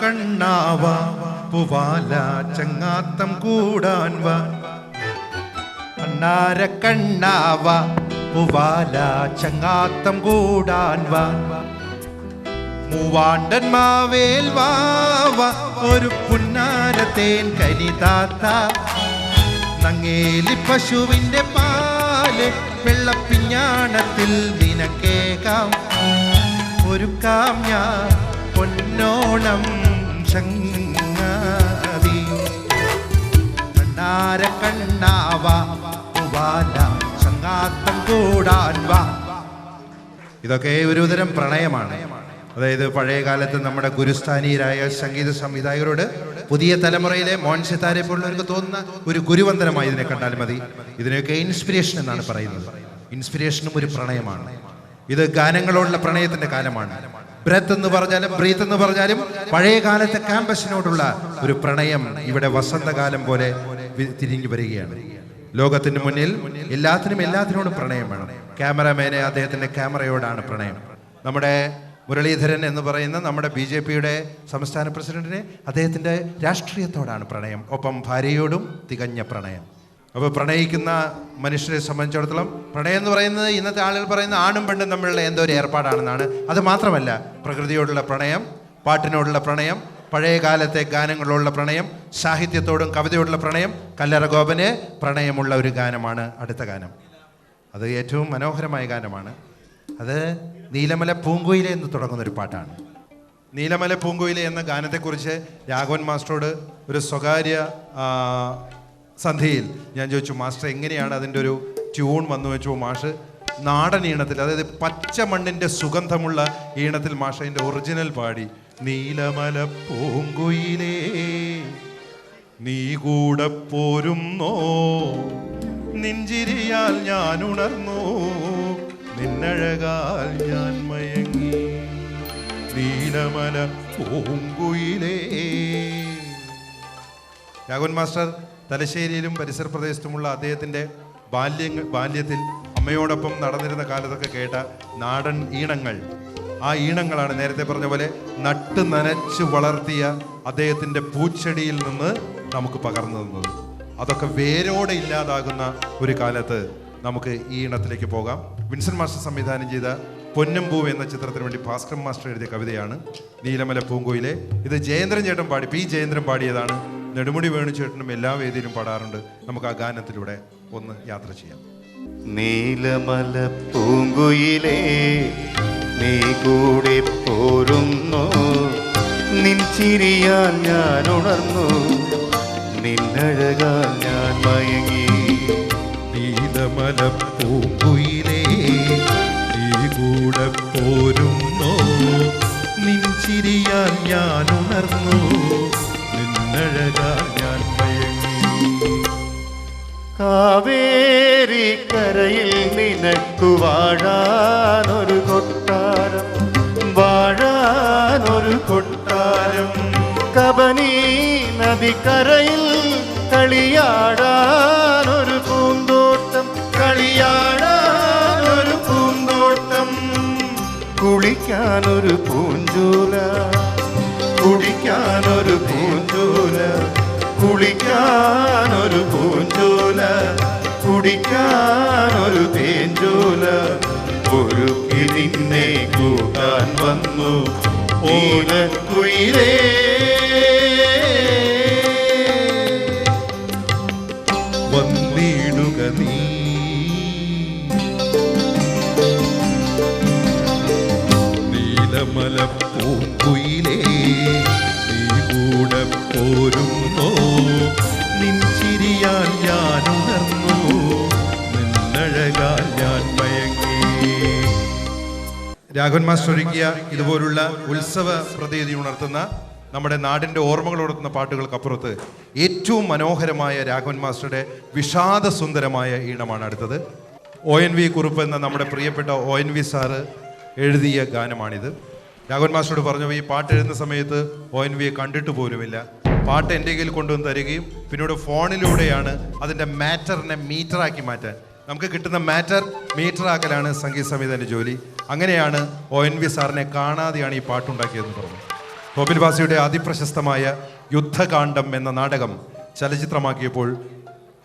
കണ്ണാവാ പൂവാല ചങ്ങാത്തം കൂടാൻ വാ. കണ്ണാര കണ്ണാവാ പൂവാല ചങ്ങാത്തം കൂടാൻ വാ. മൂവാണ്ടൻ മാവേൽ വാവ ഒരു പുന്നാരത്തേൻ കനിതാത്ത. നങ്ങേലി പശുവിന്റെ പാല് വെള്ളപ്പിഞ്ഞാണത്തിൽ നിനക്കേകാം. ഒരുക്കാം ഞാൻ പൊന്നോണം ചങ്ങാതി. കണ്ണാര കണ്ണാവാ പൂവാല ചങ്ങാത്തം കൂടാൻ വാ. ഇതൊക്കെ ഒരുതരം പ്രണയമാണ്. അതായത് പഴയ കാലത്ത് നമ്മുടെ ഗുരുസ്ഥാനീയരായ സംഗീത സംവിധായകരോട് പുതിയ തലമുറയിലെ മോഹൻ സിത്താരെ പോലുള്ളവർക്ക് തോന്നുന്ന ഒരു ഗുരുവന്ദനമായി ഇതിനെ കണ്ടാൽ മതി. ഇതിനൊക്കെ ഇൻസ്പിരേഷൻ എന്നാണ് പറയുന്നത്. ഇൻസ്പിരേഷനും ഒരു പ്രണയമാണ്. ഇത് ഗാനങ്ങളോടുള്ള പ്രണയത്തിന്റെ കാലമാണ്. ബ്രെത്ത് എന്ന് പറഞ്ഞാലും ബ്രീത്ത് എന്ന് പറഞ്ഞാലും പഴയ കാലത്തെ ക്യാമ്പസിനോടുള്ള ഒരു പ്രണയം ഇവിടെ വസന്തകാലം പോലെ തിരിഞ്ഞു വരികയാണ്. ലോകത്തിന് മുന്നിൽ എല്ലാത്തിനോടും പ്രണയം വേണം. ക്യാമറമാനെ അദ്ദേഹത്തിന്റെ ക്യാമറയോടാണ് പ്രണയം. നമ്മുടെ മുരളീധരൻ എന്ന് പറയുന്ന നമ്മുടെ BJPയുടെ സംസ്ഥാന പ്രസിഡന്റിന് അദ്ദേഹത്തിൻ്റെ രാഷ്ട്രീയത്തോടാണ് പ്രണയം. ഒപ്പം ഭാര്യയോടും തികഞ്ഞ പ്രണയം. അപ്പോൾ പ്രണയിക്കുന്ന മനുഷ്യരെ സംബന്ധിച്ചിടത്തോളം പ്രണയം എന്ന് പറയുന്നത് ഇന്നത്തെ ആളുകൾ പറയുന്ന ആണും പെണ്ണും തമ്മിലുള്ള എന്തോ ഒരു ഏർപ്പാടാണെന്നാണ്. അത് മാത്രമല്ല, പ്രകൃതിയോടുള്ള പ്രണയം, പാട്ടിനോടുള്ള പ്രണയം, പഴയ കാലത്തെ ഗാനങ്ങളോടുള്ള പ്രണയം, സാഹിത്യത്തോടും കവിതയോടുള്ള പ്രണയം. കല്ലറ ഗോപന് പ്രണയമുള്ള ഒരു ഗാനമാണ് അടുത്ത ഗാനം. അത് ഏറ്റവും മനോഹരമായ ഗാനമാണ്. അത് നീലമല പൂങ്കുയിലെ എന്ന് തുടങ്ങുന്നൊരു പാട്ടാണ്. നീലമല പൂങ്കുയിലെ എന്ന ഗാനത്തെക്കുറിച്ച് രാഘവൻ മാസ്റ്ററോട് ഒരു സ്വകാര്യ സന്ധ്യയിൽ ഞാൻ ചോദിച്ചു, മാസ്റ്റർ എങ്ങനെയാണ് അതിൻ്റെ ഒരു ട്യൂൺ വന്നു വെച്ചു. മാഷ് നാടൻ ഈണത്തിൽ, അതായത് പച്ച മണ്ണിൻ്റെ സുഗന്ധമുള്ള ഈണത്തിൽ മാഷ് അതിൻ്റെ ഒറിജിനൽ പാടി. നീലമല പൂങ്കുയിലേ നീ കൂടെ പോരുന്നോ, നെഞ്ചിരിയാൽ ഞാൻ ഉണർന്നു, നിന്നഴകാൽ ഞാൻ മയങ്ങി, നീലമല പൂങ്കുയിലേ. രാഘവൻ മാസ്റ്റർ തലശ്ശേരിയിലും പരിസര പ്രദേശത്തുമുള്ള അദ്ദേഹത്തിൻ്റെ ബാല്യത്തിൽ അമ്മയോടൊപ്പം നടന്നിരുന്ന കാലത്തൊക്കെ കേട്ട നാടൻ ഈണങ്ങൾ, ആ ഈണങ്ങളാണ് നേരത്തെ പറഞ്ഞ പോലെ നട്ട് നനച്ച് വളർത്തിയ അദ്ദേഹത്തിൻ്റെ പൂച്ചെടിയിൽ നിന്ന് നമുക്ക് പകർന്നു തന്നത്. അതൊക്കെ വേരോടെ ഇല്ലാതാകുന്ന ഒരു കാലത്ത് നമുക്ക് ഈ ഈണത്തിലേക്ക് പോകാം. വിൻസെന്റ് മാസ്റ്റർ സംവിധാനം ചെയ്ത പൊന്നും പൂവ് എന്ന ചിത്രത്തിന് വേണ്ടി ഭാസ്കരൻ മാസ്റ്റർ എഴുതിയ കവിതയാണ് നീലമല പൂങ്കുയിലെ. ഇത് ജയേന്ദ്രൻ ചേട്ടൻ പാടി, P. ജയേന്ദ്രൻ പാടിയതാണ്. നെടുമുടി വേണുചേട്ടനും എല്ലാ വേദിയിലും പാടാറുണ്ട്. നമുക്ക് ആ ഗാനത്തിലൂടെ ഒന്ന് യാത്ര ചെയ്യാം. നീലമല പൂങ്കുയിലേ നീ കൂടെ പോരുന്നു, നിൻ ചിരിയാൽ ഞാൻ ഉണർന്നു, നിന്നഴകാൽ ഞാൻ മയങ്ങി. നീലമല പൂങ്കുയിലേ നീ കൂടെ പോരുന്നു, നിൻ ചിരിയാൽ ഞാൻ ഉണർന്നു, നിന്നഴകാൽ ഞാൻ മയങ്ങി. കാവേരി കരയിൽ നിനക്കു വാഴാനൊരു കൊട്ടാരം, വാഴാനൊരു കൊട്ടാരം. കബനി നദിക്കരയിൽ കളിയാടാനൊരു പൂന്തോട്ടം, കളിയാടാനൊരു പൂന്തോട്ടം. കുളിക്കാനൊരു പൂഞ്ചോല, കുടിക്കാനൊരു പൂഞ്ചോല, കുളിക്കാനൊരു പൂഞ്ചോല, കുടിക്കാനൊരു തേഞ്ചോല. ഒരുക്കി നിന്നെ കൂട്ടാൻ വന്നു ഓണക്കുയിലേ. വന്നിടുക നീ നീലമല പൂങ്കുയിലേ നീ കൂടെ പോരുന്നോ, നിൻ ചിരിയാൽ ഞാൻ ഉണർന്നു, നിന്നഴകാൽ ഞാൻ മയങ്ങി. രാഘവൻ മാസ്റ്റർ ഒരുക്കിയ ഇതുപോലുള്ള ഉത്സവ പ്രതീതി ഉണർത്തുന്ന നമ്മുടെ നാടിൻ്റെ ഓർമ്മകൾ ഉണർത്തുന്ന പാട്ടുകൾക്കപ്പുറത്ത് ഏറ്റവും മനോഹരമായ രാഘവൻ മാസ്റ്ററുടെ വിഷാദസുന്ദരമായ ഈണമാണ് അടുത്തത്. ONV കുറുപ്പ് എന്ന നമ്മുടെ പ്രിയപ്പെട്ട ONV സാറ് എഴുതിയ ഗാനമാണിത്. രാഘവൻ മാസ്റ്ററോട് പറഞ്ഞു, ഈ പാട്ട് എഴുതുന്ന സമയത്ത് ONVയെ കണ്ടിട്ട് പോലുമില്ല. പാട്ട് എൻ്റെ കയ്യിൽ കൊണ്ടുവന്ന് തരികയും പിന്നീട് ഫോണിലൂടെയാണ് അതിൻ്റെ മാറ്ററിനെ മീറ്ററാക്കി മാറ്റാൻ, നമുക്ക് കിട്ടുന്ന മാറ്റർ മീറ്ററാക്കലാണ് സംഗീത സംവിധാന ജോലി. അങ്ങനെയാണ് ONV സാറിനെ കാണാതെയാണ് ഈ പാട്ടുണ്ടാക്കിയതെന്ന് പറഞ്ഞു. തോപ്പിൽ ഭാസിയുടെ അതിപ്രശസ്തമായ യുദ്ധകാന്ഡം എന്ന നാടകം ചലച്ചിത്രമാക്കിയപ്പോൾ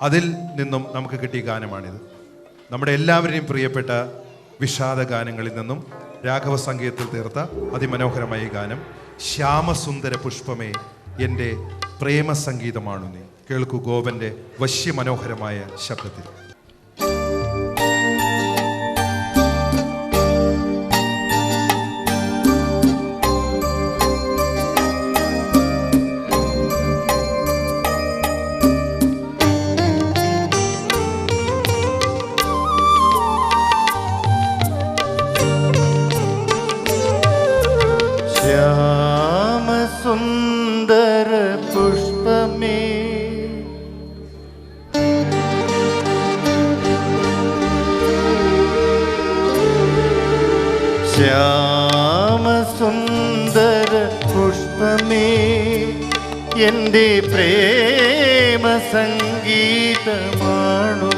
അതിൽ നിന്നും നമുക്ക് കിട്ടിയ ഗാനമാണിത്. നമ്മുടെ എല്ലാവരെയും പ്രിയപ്പെട്ട വിഷാദ ഗാനങ്ങളിൽ നിന്നും രാഘവ സംഗീതത്തിൽ തീർത്ത അതിമനോഹരമായ ഗാനം ശ്യാമസുന്ദര പുഷ്പമേ എൻ്റെ പ്രേമ സംഗീതമാണു നീ. കേൾക്കൂ ഗോപന്റെ വശ്യമനോഹരമായ ശബ്ദത്തിൽ. ശ്യാമസുന്ദര പുഷ്പമേ ശ്യാമസുന്ദര പുഷ്പമേ എൻ്റെ പ്രേമ സംഗീതമാണു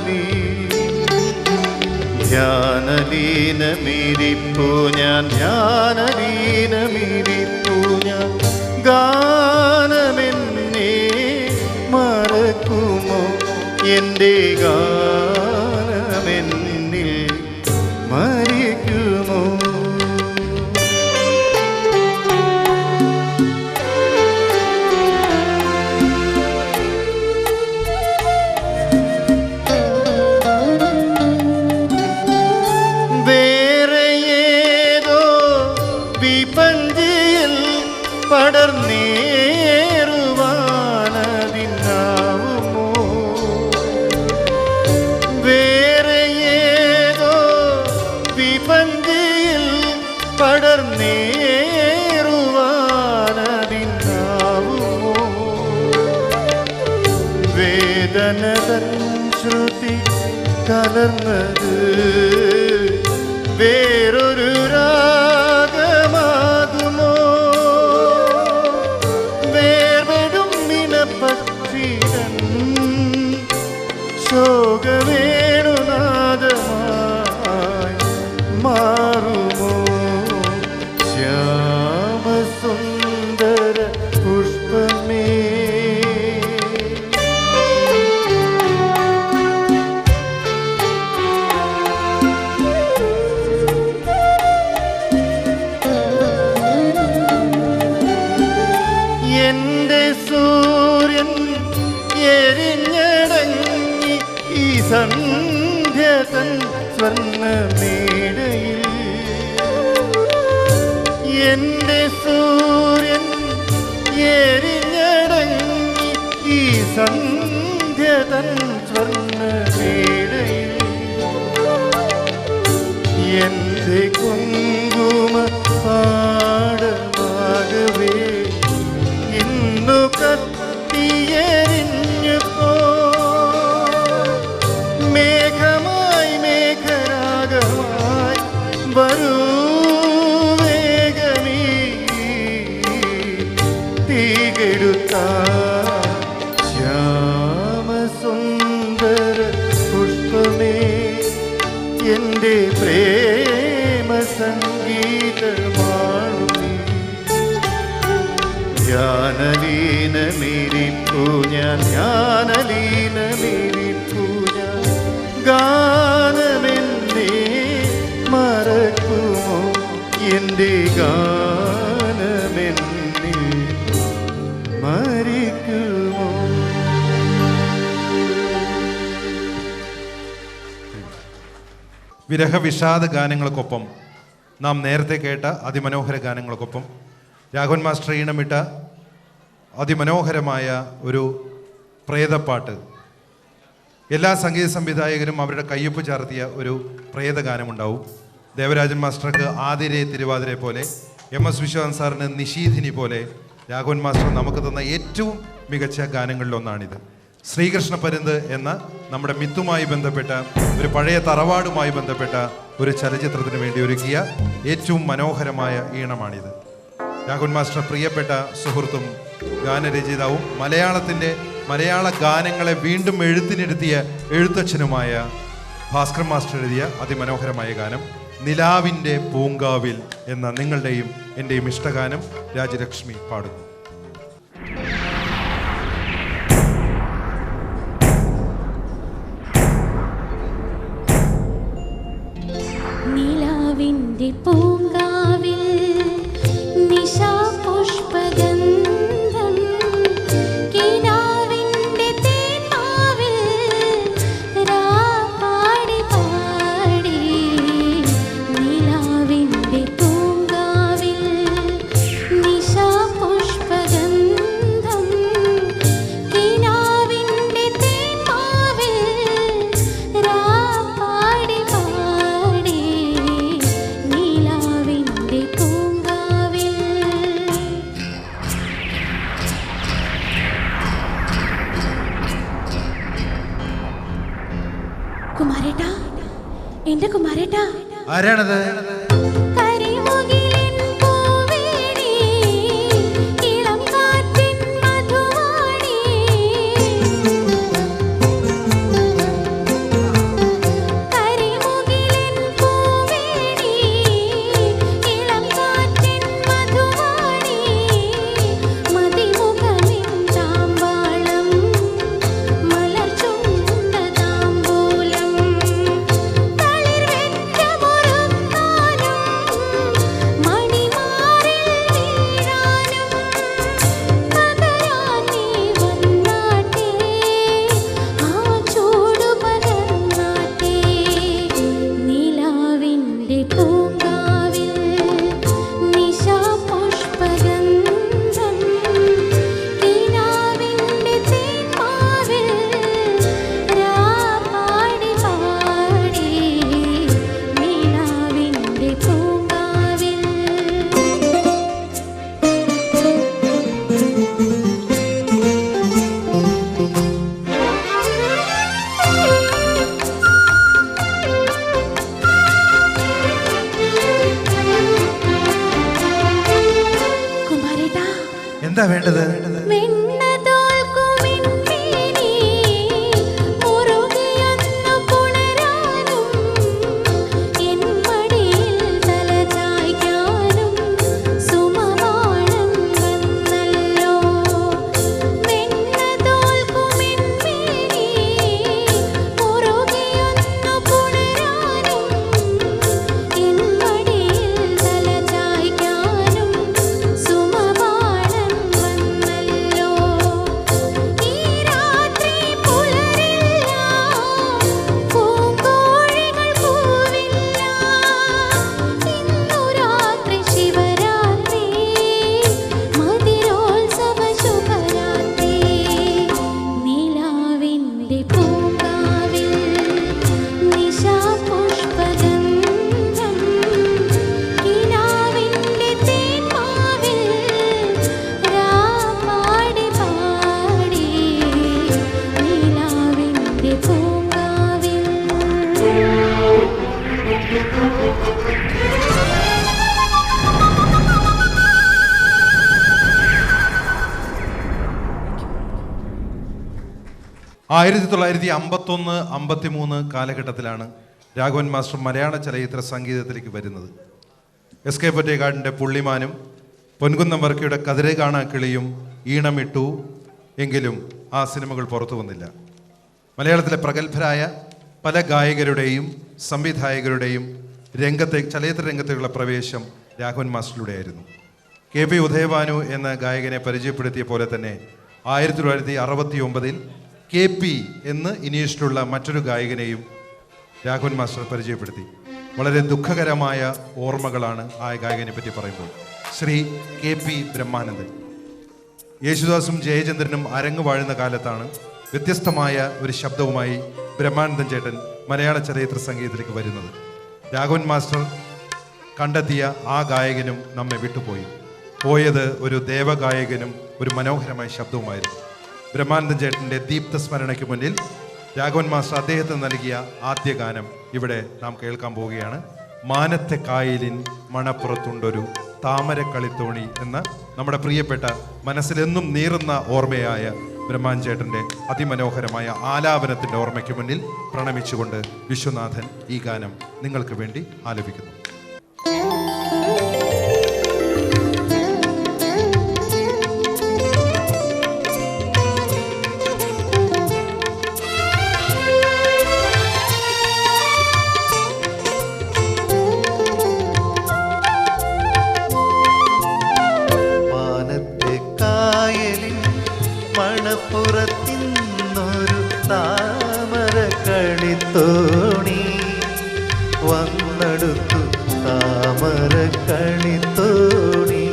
നീ. ധ്യാനലീനമിരിപ്പു ഞാൻ ധ്യാനലീനമിരിപ്പു ഞാൻ ഗാനമെന്നെ മറക്കുമോ എൻ്റെ ഗാനമെന്നിൽ മരിക്കുമോ. വിപഞ്ചിയിൽ പടർന്നേറുവാനതിനാവുമോ. വേറെ ഏതോ വിപഞ്ചിയിൽ പടർന്നേറുവാനതിനാവുമോ. വേദനതൻ ശ്രുതി കലർന്നത് വേറൊരു രാഗമാകുമോ. വേർപെടും നിനപക്ഷിതൻ ശോകവേണുനാദമായി മാറുമോ. ശ്യാമസുന്ദര പുഷ്പമേ എന്റെ സൂര്യൻ എരിഞ്ഞടങ്ങി ഈ സന്ധ്യ തൻ സ്വർണ്ണമേടയിൽ. എന്റെ സൂര്യൻ എരിഞ്ഞടങ്ങി ഈ സന്ധ്യ തൻ സ്വർണ്ണമേടയിൽ. എന്റെ കുങ്കുമ പാടമാകവേ ഇന്നു കത്തിയെരിഞ്ഞു പോ. മേഘമായി മേഘരാഗമായി വരൂ വേഗമീ തീകെടുത്ത ശ്യാമസുന്ദര പുഷ്പമേ എൻ്റെ പ്രേമ സംഗീതമാണു നീ. ധ്യാനലീനമിരിപ്പു ഞാൻ ധ്യാനലീനമിരിപ്പു ഞാൻ ഗാനമെന്നെ മറക്കുമോ. എൻ്റെ ഗാനമെന്നിൽ മരിക്കുമോ. വിരഹ വിഷാദ ഗാനങ്ങൾക്കൊപ്പം നാം നേരത്തെ കേട്ട അതിമനോഹര ഗാനങ്ങൾക്കൊപ്പം രാഘവൻ മാസ്റ്റർ ഈണമിട്ട അതിമനോഹരമായ ഒരു പ്രേതപ്പാട്ട്, എല്ലാ സംഗീത സംവിധായകരും അവരുടെ കയ്യൊപ്പ് ചാർത്തിയ ഒരു പ്രേതഗാനമുണ്ടാവും. ദേവരാജൻ മാസ്റ്റർക്ക് ആതിരെ തിരുവാതിരെ പോലെ, MS വിശ്വനാഥൻ സാറിന് നിശീധിനി പോലെ രാഘവൻ മാസ്റ്റർ നമുക്ക് തന്ന ഏറ്റവും മികച്ച ഗാനങ്ങളിലൊന്നാണിത്. ശ്രീകൃഷ്ണ പരുന്ത് എന്ന നമ്മുടെ മിത്തുമായി ബന്ധപ്പെട്ട ഒരു പഴയ തറവാടുമായി ബന്ധപ്പെട്ട ഒരു ചലച്ചിത്രത്തിന് വേണ്ടി ഒരുക്കിയ ഏറ്റവും മനോഹരമായ ഈണമാണിത്. രാഘവൻ മാസ്റ്റർ പ്രിയപ്പെട്ട സുഹൃത്തും ഗാനരചയിതാവും മലയാള ഗാനങ്ങളെ വീണ്ടും എഴുത്തിനിരുത്തിയ എഴുത്തച്ഛനുമായ ഭാസ്കർ മാസ്റ്റർ എഴുതിയ അതിമനോഹരമായ ഗാനം നിലാവിൻ്റെ പൂങ്കാവിൽ എന്ന നിങ്ങളുടെയും എൻ്റെയും ഇഷ്ടഗാനം രാജലക്ഷ്മി പാടുന്നു. നിലാവിൻ്റെ പൂങ്കാവിൽ നിശാ പുഷ്പഗന്ധം കിനാവിൻ്റെ തേന്മാവിൽ രാപ്പാടി പാടി. നിലാവിൻ്റെ പൂങ്കാവിൽ നിശാ പുഷ്പഗന്ധം കിനാവിൻ്റെ തേന്മാവിൽ രാപ്പാടി പാടി. നിലാവിൻ്റെ പൂങ്കാവിൽ. കുമാരേട്ടാ, എന്റെ കുമാരേട്ടാ, ആരാണത്? കരിമുകിലിൻ പൂവേണി, ഇളം കാറ്റിൻ മധുവാണി. കരിമുകിലിൻ പൂവേണി, ഇളം കാറ്റിൻ മധുവാണി. മതിമുഖമിൻ താമ്പാളം, മലർചുണ്ട താമ്പൂലം. തളിർവെച്ച മുറുക്കാനും മണിമാറിൽ വീഴാനും പകരാൻ നീ വന്നാട്ടെ, ആ ചൂടു പകർന്നാട്ടെ. നിലാവിൻ്റെ പൂങ്കാവിൽ നിശാ പുഷ്പഗന്ധം കിനാവിൻ്റെ തേന്മാവിൽ രാപ്പാടി പാടി. നിലാവിൻ്റെ പൂങ്കാവിൽ. 'കുമാരേട്ടാ, എന്താ വേണ്ടത്? വെണ്ണതോൽക്കുമിൻമേനി മുറുകിയൊന്നു പുണരാനും എൻ മടിയിൽ തലചായ്ക്കാനും സുമവാണൻ വന്നല്ലോ. വെണ്ണതോൽക്കുമിൻമേനി മുറുകിയൊന്നു പുണരാനും എൻ മടിയിൽ തലചായ്ക്കാനും സുമവാണൻ വന്നല്ലോ. ഈ രാത്രി പുലരില്ല, പൂങ്കോഴികൾ പൂവില്ല. ഇന്നു രാത്രി ശിവരാത്രി, മതിരോത്സവ ശുഭരാത്രി. നിലാവിൻ്റെ പൂങ്കാവിൽ നിശാ പുഷ്പഗന്ധം കിനാവിൻ്റെ തേന്മാവിൽ രാപ്പാടി പാടി. നിലാവിൻ്റെ പൂങ്കാവിൽ. 1951-53 കാലഘട്ടത്തിലാണ് രാഘവൻ മാസ്റ്റർ മലയാള ചലച്ചിത്ര സംഗീതത്തിലേക്ക് വരുന്നത്. എസ് കെ പൊറ്റേക്കാടിൻ്റെ പുള്ളിമാനും പൊൻകുന്നം വർക്കിയുടെ കതിരെ കാണാ കിളിയും ഈണമിട്ടു എങ്കിലും ആ സിനിമകൾ പുറത്തു വന്നില്ല. മലയാളത്തിലെ പ്രഗത്ഭരായ പല ഗായകരുടെയും സംവിധായകരുടെയും ചലച്ചിത്ര രംഗത്തേക്കുള്ള പ്രവേശം രാഘവൻ മാസ്റ്ററിലൂടെയായിരുന്നു. KP ഉദയഭാനു എന്ന ഗായകനെ പരിചയപ്പെടുത്തിയ പോലെ തന്നെ 1969 KP എന്ന് ഇനിയിഷ്ടമുള്ള മറ്റൊരു ഗായകനെയും രാഘവൻ മാസ്റ്റർ പരിചയപ്പെടുത്തി. വളരെ ദുഃഖകരമായ ഓർമ്മകളാണ് ആ ഗായകനെ പറ്റി പറയുമ്പോൾ. ശ്രീ KP ബ്രഹ്മാനന്ദൻ. യേശുദാസും ജയചന്ദ്രനും അരങ്ങ് വാഴുന്ന കാലത്താണ് വ്യത്യസ്തമായ ഒരു ശബ്ദവുമായി ബ്രഹ്മാനന്ദൻ ചേട്ടൻ മലയാള ചലച്ചിത്ര സംഗീതത്തിലേക്ക് വരുന്നത്. രാഘവൻ മാസ്റ്റർ കണ്ടെത്തിയ ആ ഗായകനും നമ്മെ വിട്ടുപോയി. പോയത് ഒരു ദേവഗായകനും ഒരു മനോഹരമായ ശബ്ദവുമായിരുന്നു. ബ്രഹ്മാനന്ദൻ ചേട്ടൻ്റെ ദീപ്ത സ്മരണയ്ക്ക് മുന്നിൽ രാഘവൻ മാസ്റ്റർ അദ്ദേഹത്തിന് നൽകിയ ആദ്യ ഗാനം ഇവിടെ നാം കേൾക്കാൻ പോവുകയാണ്. മാനത്തെ കായലിൻ മണപ്പുറത്തുണ്ടൊരു താമര കളിത്തോണി എന്ന നമ്മുടെ പ്രിയപ്പെട്ട മനസ്സിലെന്നും നീറുന്ന ഓർമ്മയായ ബ്രഹ്മാഞ്ചേട്ടൻ്റെ അതിമനോഹരമായ ആലാപനത്തിൻ്റെ ഓർമ്മയ്ക്ക് മുന്നിൽ പ്രണമിച്ചുകൊണ്ട് വിശ്വനാഥൻ ഈ ഗാനം നിങ്ങൾക്ക് വേണ്ടി ആലപിക്കുന്നു. മണപ്പുറത്തിന്നൊരു താമര കളിത്തോണി വന്നെടുത്തു താമര കളിത്തോണി.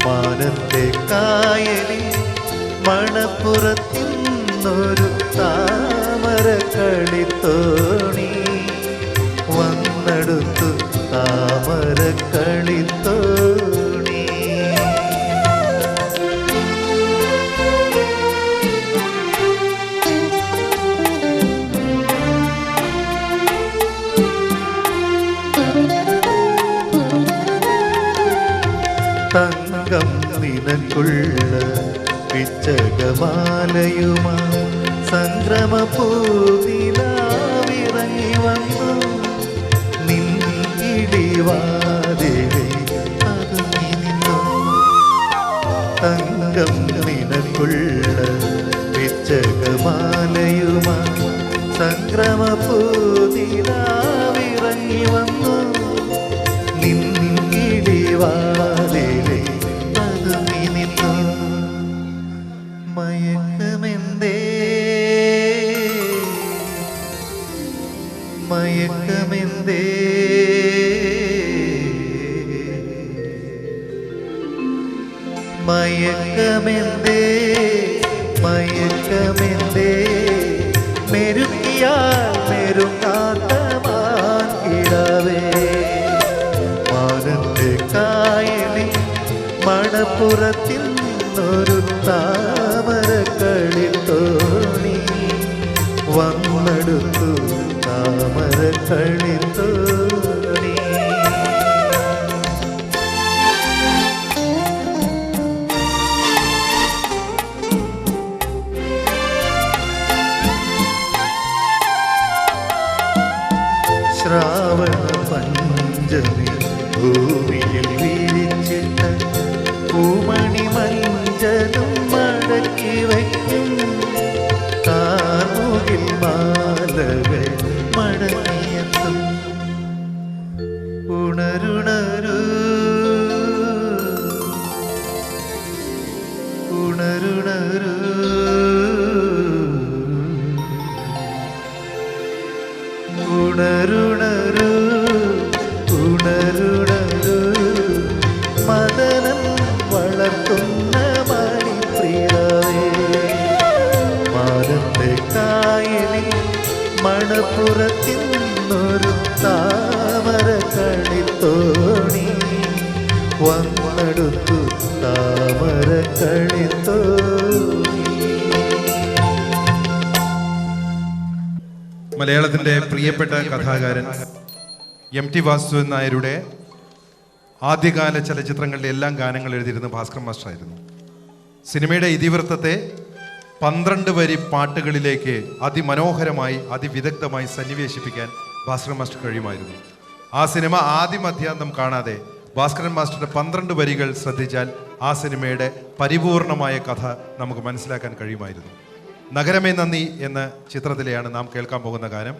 മാനത്തെ കായലിൽ മണപ്പുറത്തിന്നൊരു താമര കളിത്തോണി വന്നെടുത്തു താമര കളിത്തോണി. തങ്കം നിനക്കുള്ള പിച്ചകമാലയുമാ സംക്രമപൂതിലാവിറങ്ങി വന്നു നിന്നിടിവാതിലെ പതുങ്ങി നിന്നു. തങ്കം നിനക്കുള്ള പിച്ചകമാലയുമാ സംക്രമപൂതിലാവിറങ്ങി വന്നു നിന്നിടിവാതിലെ പതുങ്ങി നിന്നു. മയക്കമെന്തേ മയക്കമെന്തേ മയക്കമെന്തേ മയക്കമെന്തേ മെരുക്കിയാൽ മെരുക്കാത്ത മാൻകിടാവേ. മാനത്തെ കായലിൽ മണപ്പുറത്തിന്നൊരു താമര കളിത്തോണി വന്നെടുത്തു താമര കളിത്തോണി. ശ്രാവണ പഞ്ചമി ഭൂമിയിൽ വീഴിച്ചിട്ട പൂമണി മഞ്ചലും മടക്കി വയ്ക്കും കാർമുകിൽ മാലകൾ മടങ്ങിയെത്തും. ഉണരുണരു ഉണരുണരു ഉണരുണരു ഉണരുണരു മദനം വളർത്തുന്ന മണിപ്രിയവേ. മാനത്തെ കായലിൽ മണപ്പുറത്തിന്നൊരു താമര കളിത്തോണി വന്നെടുത്തു താമര കളിത്തോണി. മലയാളത്തിൻ്റെ പ്രിയപ്പെട്ട കഥാകാരൻ എം.ടി. വാസുദേവൻ നായരുടെ ആദ്യകാല ചലച്ചിത്രങ്ങളുടെ എല്ലാം ഗാനങ്ങൾ എഴുതിയിരുന്ന ഭാസ്കരൻ മാസ്റ്ററായിരുന്നു. സിനിമയുടെ ഇതിവൃത്തത്തെ 12 വരി പാട്ടുകളിലേക്ക് അതിമനോഹരമായി അതിവിദഗ്ധമായി സന്നിവേശിപ്പിക്കാൻ ഭാസ്കരൻ മാസ്റ്റർ കഴിയുമായിരുന്നു. ആ സിനിമ ആദ്യമധ്യാന്തം കാണാതെ ഭാസ്കരൻ മാസ്റ്ററുടെ 12 വരികൾ ശ്രദ്ധിച്ചാൽ ആ സിനിമയുടെ പരിപൂർണമായ കഥ നമുക്ക് മനസ്സിലാക്കാൻ കഴിയുമായിരുന്നു. നഗരമേ നന്ദി എന്ന ചിത്രത്തിലെയാണ് നാം കേൾക്കാൻ പോകുന്ന ഗാനം.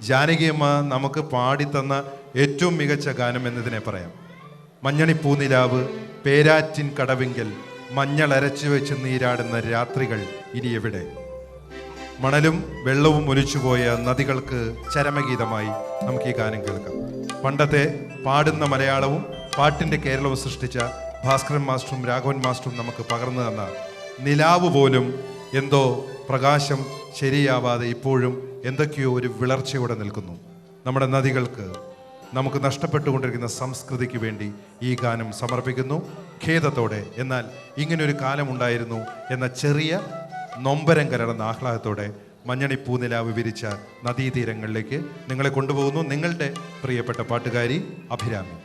ജാനകിയമ്മ നമുക്ക് പാടിത്തന്ന ഏറ്റവും മികച്ച ഗാനം എന്നതിനെ പറയാം. മഞ്ഞണിപ്പൂനിലാവ് പേരാറ്റിൻ കടവിങ്കൽ മഞ്ഞളരച്ചു വെച്ച് നീരാടുന്ന രാത്രികൾ ഇനി എവിടെ. മണലും വെള്ളവും ഒലിച്ചുപോയ നദികൾക്ക് ചരമഗീതമായി നമുക്ക് ഈ ഗാനം കേൾക്കാം. പണ്ടത്തെ പാടുന്ന മലയാളവും പാട്ടിൻ്റെ കേരളവും സൃഷ്ടിച്ച ഭാസ്കരൻ മാസ്റ്ററും രാഘവൻ മാസ്റ്ററും നമുക്ക് പകർന്നു തന്ന നിലാവ് പോലും എന്തോ പ്രകാശം ശരിയാവാതെ ഇപ്പോഴും എന്തൊക്കെയോ ഒരു വിളർച്ചയോടെ നിൽക്കുന്നു. നമ്മുടെ നദികൾക്ക്, നമുക്ക് നഷ്ടപ്പെട്ടുകൊണ്ടിരിക്കുന്ന സംസ്കൃതിക്ക് വേണ്ടി ഈ ഗാനം സമർപ്പിക്കുന്നു ഖേദത്തോടെ. എന്നാൽ ഇങ്ങനൊരു കാലമുണ്ടായിരുന്നു എന്ന ചെറിയ നൊമ്പരം കലർന്ന ആഹ്ലാദത്തോടെ മഞ്ഞണിപ്പൂനിലാവ് വിരിച്ച നദീതീരങ്ങളിലേക്ക് നിങ്ങളെ കൊണ്ടുപോകുന്നു നിങ്ങളുടെ പ്രിയപ്പെട്ട പാട്ടുകാരി അഭിരാമി.